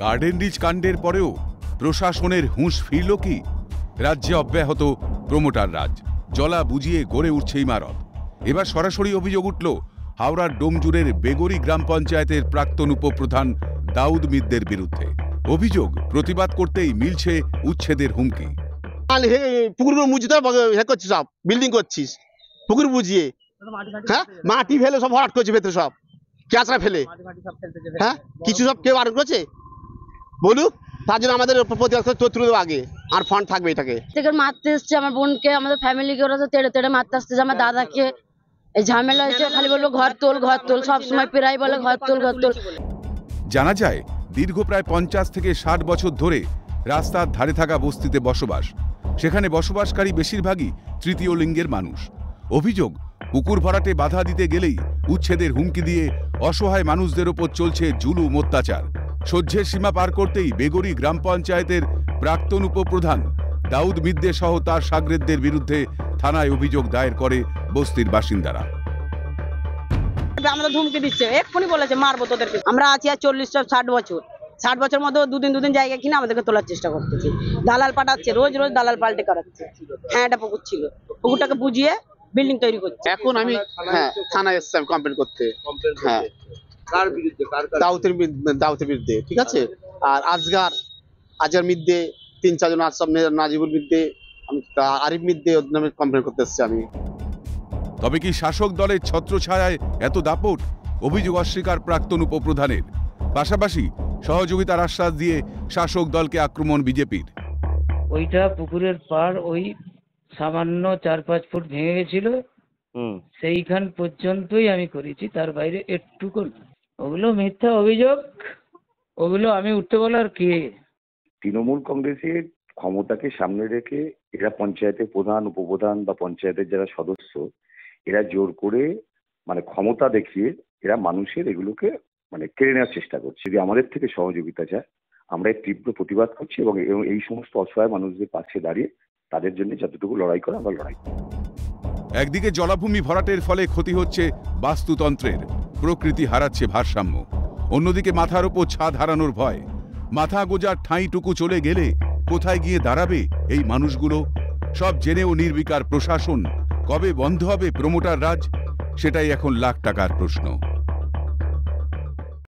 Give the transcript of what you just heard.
Garden rich কাণ্ডের পরেও প্রশাসনের হুঁশ ফিরল কি? রাজ্যে অব্যাহত প্রমোটার রাজ, জলা বুঝিয়ে গড়ে উঠছে ইমারত। এবার সরাসরি অভিযোগ উঠল হাওড়ার ডোমজুড়ের বেগরি গ্রাম পঞ্চায়েতের প্রাক্তন উপপ্রধান দাউদ মিদ্দের বিরুদ্ধে। অভিযোগ, প্রতিবাদ করতেই মিলছে উচ্ছেদের হুমকি। পুকুর মুজিতে করছিস, সব বিল্ডিং করছিস পুকুর বুঝিয়ে, হ্যাঁ মাটি ফেলে সব ভরাট করছে ভেতরে, সব ক্যাচরা ফেলে, হ্যাঁ কিছু সব কেউ আরোপ করছে বলুক, তার জন্য আমাদের প্রতিবাদ তুলে দেবো আগে, আর ফান্ড থাকবে এটাকে। মারতে এসছে আমার বোনকে, আমাদের ফ্যামিলিকে, ওরা তো তেড়ে তেড়ে মারতে আসছে, আমার দাদাকে। এই ঝামেলা হয়েছে, খালি বললো ঘর তোল ঘর তোল, সবসময় প্রায় বলে ঘর তোল ঘর তোল। জানা যায় দীর্ঘ প্রায় 50 থেকে 60 বছর ধরে রাস্তার ধারে থাকা বস্তিতে বসবাস। সেখানে বসবাসকারী বেশিরভাগই তৃতীয় লিঙ্গের মানুষ। অভিযোগ, পুকুর ভরাটে বাধা দিতে গেলেই উচ্ছেদের হুমকি দিয়ে অসহায় মানুষদের ওপর চলছে জুলুম অত্যাচার। সহ্যের সীমা পার করতেই বেগরি গ্রাম পঞ্চায়েতের প্রাক্তন উপপ্রধান দাউদ মিদ্দে সহ তার শাগরেদদের বিরুদ্ধে থানায় অভিযোগ দায়ের করে বস্তির বাসিন্দারা। আমাদের ধুমকি দিচ্ছে, এক্ষুনি বলেছে মারবো তোদেরকে। আমরা আছি আর 40-60 বছর, 60 বছর মধ্যে দুদিন জায়গা কিনে আমাদেরকে তোলার চেষ্টা করতেছি। দালাল পাঠাচ্ছে, রোজ রোজ দালাল পাল্টে করাচ্ছে। হ্যাঁ, এটা পুকুর ছিল, পুকুরটাকে বুঝিয়ে বিল্ডিং তৈরি করছে। এখন আমি থানায় এসেছি কমপ্লেন করতে, হ্যাঁ দাউদের বিরুদ্ধে, ঠিক আছে। আর আজগার মিদ্দে 3-4 জন আসব, নাজিবুল মিদ্দে, আমি আরিফ মিদ্দে নামে কমপ্লেন করতে এসেছি আমি। তবে কি শাসক দলের ছত্রছায়ায় এত দাপট? অভিযোগ অস্বীকার প্রাক্তন উপপ্রধানের। পাশাপাশি সহযোগিতার আশ্বাস দিয়ে শাসক দলকে আক্রমণ বিজেপির। ওইটা পুকুরের পাড় ওই সামান্য 4-5 ফুট ভেঙে গেছিল, সেইখান পর্যন্তই আমি করেছি, তার বাইরে একটুকু। ওগুলো মিথ্যা অভিযোগ, ওগুলো আমি উঠতে বলার কে? তৃণমূল কংগ্রেসের ক্ষমতাকে সামনে রেখে এরা পঞ্চায়েতের প্রধান, উপপ্রধান বা পঞ্চায়েতের যারা সদস্য, এরা জোর করে ক্ষমতা দেখিয়ে এরা মানুষের এগুলোকে কেড়ে নেওয়ার চেষ্টা করছে। যদি আমাদের থেকে সহযোগিতা চায়, আমরা এর তীব্র প্রতিবাদ করছি এবং এই সমস্ত অসহায় মানুষদের পাশে দাঁড়িয়ে তাদের জন্য যতটুকু লড়াই করা আমরা লড়াই। একদিকে জলাভূমি ভরাটের ফলে ক্ষতি হচ্ছে বাস্তুতন্ত্রের, প্রকৃতি হারাচ্ছে ভারসাম্য। অন্যদিকে মাথার ওপর ছাদ হারানোর ভয়। মাথা গোজার ঠাঁইটুকু চলে গেলে কোথায় গিয়ে দাঁড়াবে এই মানুষগুলো? সব জেনেও নির্বিকার প্রশাসন। কবে বন্ধ হবে প্রমোটার রাজ? সেটাই এখন লাখ টাকার প্রশ্ন।